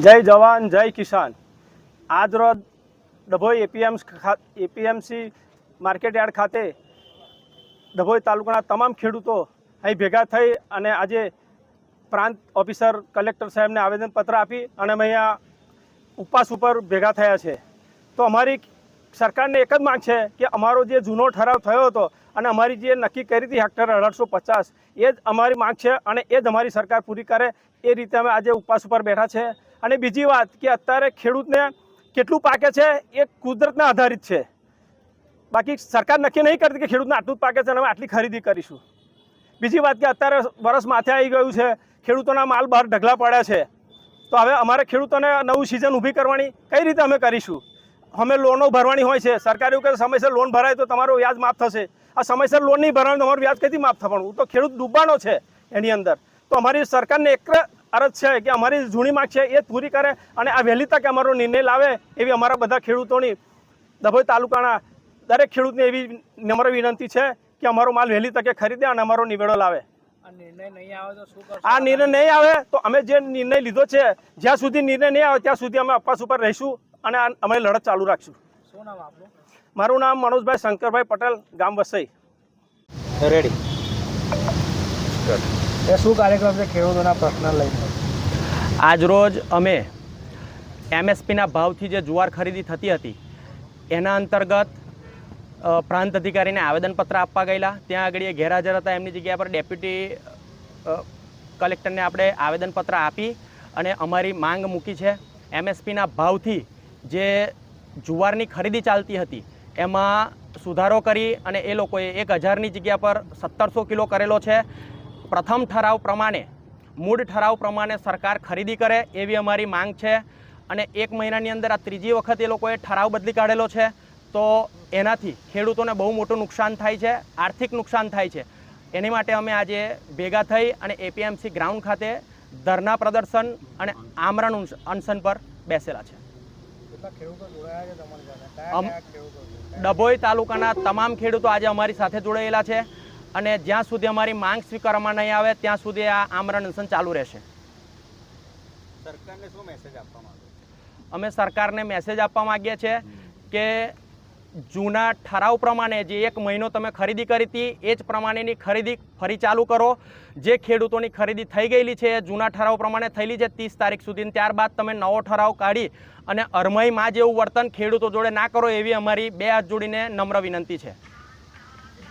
જય જવાન જય કિસાન। આજ રોજ ડભોઈ એપીએમસી માર્કેટ યાર્ડ ખાતે ડભોઈ તાલુકાના તમામ ખેડૂતો અહીં ભેગા થઈ અને આજે પ્રાંત ઓફિસર કલેક્ટર સાહેબને આવેદનપત્ર આપી અને અમે અહીંયા ઉપવાસ ઉપર ભેગા થયા છે। તો અમારી સરકારને એક જ માંગ છે કે અમારો જે જૂનો ઠરાવ થયો હતો અને અમારી જે નક્કી કરી હતી હેક્ટર 1850 એ જ અમારી માંગ છે અને એ જ અમારી સરકાર પૂરી કરે એ રીતે અમે આજે ઉપવાસ ઉપર બેઠા છે। અને બીજી વાત કે અત્યારે ખેડૂતને કેટલું પાકે છે એ કુદરતના આધારિત છે, બાકી સરકાર નક્કી નહીં કરતી કે ખેડૂતને આટલું જ પાકે છે અને અમે આટલી ખરીદી કરીશું। બીજી વાત કે અત્યારે વરસ માથે આવી ગયું છે, ખેડૂતોના માલ બહાર ઢગલા પડ્યા છે, તો હવે અમારે ખેડૂતોને નવું સિઝન ઊભી કરવાની કઈ રીતે અમે કરીશું? અમે લોનો ભરવાની હોય છે, સરકાર એવું કહે સમયસર લોન ભરાય તો તમારું વ્યાજ માફ થશે। આ સમયસર લોન નહીં ભરવાનું તમારું વ્યાજ કઈથી માફ થવાનું? તો ખેડૂત ડૂબવાનો છે એની અંદર। તો અમારી સરકારને એક અરજ છે કે અમારી જૂની માંગ છે એ પૂરી કરે અને આ વહેલી તકે અમારો નિર્ણય લાવે એવી અમારા બધા ખેડૂતોની ડભોઈ તાલુકાના દરેક ખેડૂતને એવી નમ્ર વિનંતી છે કે અમારો માલ વહેલી તકે ખરીદે અને અમારો નિવેડો લાવે। આ નિર્ણય નહીં આવે તો અમે જે નિર્ણય લીધો છે જ્યાં સુધી નિર્ણય નહીં આવે ત્યાં સુધી અમે ઉપવાસ ઉપર રહીશું અને અમે લડત ચાલુ રાખશું। શું નામ આપનું? મારું નામ મનોજભાઈ શંકરભાઈ પટેલ, ગામ વસઈ। રેડી। એ શું કાર્યક્રમ છે ખેડૂતોના પ્રશ્ન લઈને? આજરોજ અમે એમએસપીના ભાવથી જે જુવાર ખરીદી થતી હતી એના અંતર્ગત પ્રાંત અધિકારીને આવેદનપત્ર આપવા ગયેલા। ત્યાં આગળ એ ગેરહાજર હતા, એમની જગ્યા પર ડેપ્યુટી કલેક્ટરને આપણે આવેદનપત્ર આપી અને અમારી માંગ મૂકી છે। એમએસપીના ભાવથી જે જુવારની ખરીદી ચાલતી હતી એમાં સુધારો કરી અને એ લોકોએ 1000ની જગ્યા પર 1700 કિલો કરેલો છે। પ્રથમ ઠરાવ પ્રમાણે, મૂળ ઠરાવ પ્રમાણે સરકાર ખરીદી કરે એવી અમારી માંગ છે અને 1 મહિનાની અંદર આ ત્રીજી વખત એ લોકોએ ઠરાવ બદલી કાઢેલો છે, તો એનાથી ખેડૂતોને બહુ મોટું નુકસાન થાય છે, આર્થિક નુકસાન થાય છે। એની માટે અમે આજે ભેગા થઈ અને એપીએમસી ગ્રાઉન્ડ ખાતે ધરના પ્રદર્શન અને આમરણ અનશન પર બેસેલા છે। ડભોઈ તાલુકાના તમામ ખેડૂતો આજે અમારી સાથે જોડાયેલા છે અને જ્યાં સુધી અમારી માંગ સ્વીકારવામાં નહીં આવે ત્યાં સુધી આ આમરણ અનશન ચાલુ રહેશે। સરકારને શું મેસેજ આપવા માંગો? અમે સરકારને મેસેજ આપવા માંગીએ છીએ કે જૂના ઠરાવ પ્રમાણે જે 1 મહિનો તમે ખરીદી કરી હતી એ જ પ્રમાણેની ખરીદી ફરી ચાલુ કરો। જે ખેડૂતોની ખરીદી થઈ ગયેલી છે એ જૂના ઠરાવ પ્રમાણે થયેલી છે 30 તારીખ સુધી, ત્યારબાદ તમે નવો ઠરાવ કાઢી અને અરમઈમાં જેવું વર્તન ખેડૂતો જોડે ના કરો એવી અમારી 2 હાથ જોડીને નમ્ર વિનંતી છે।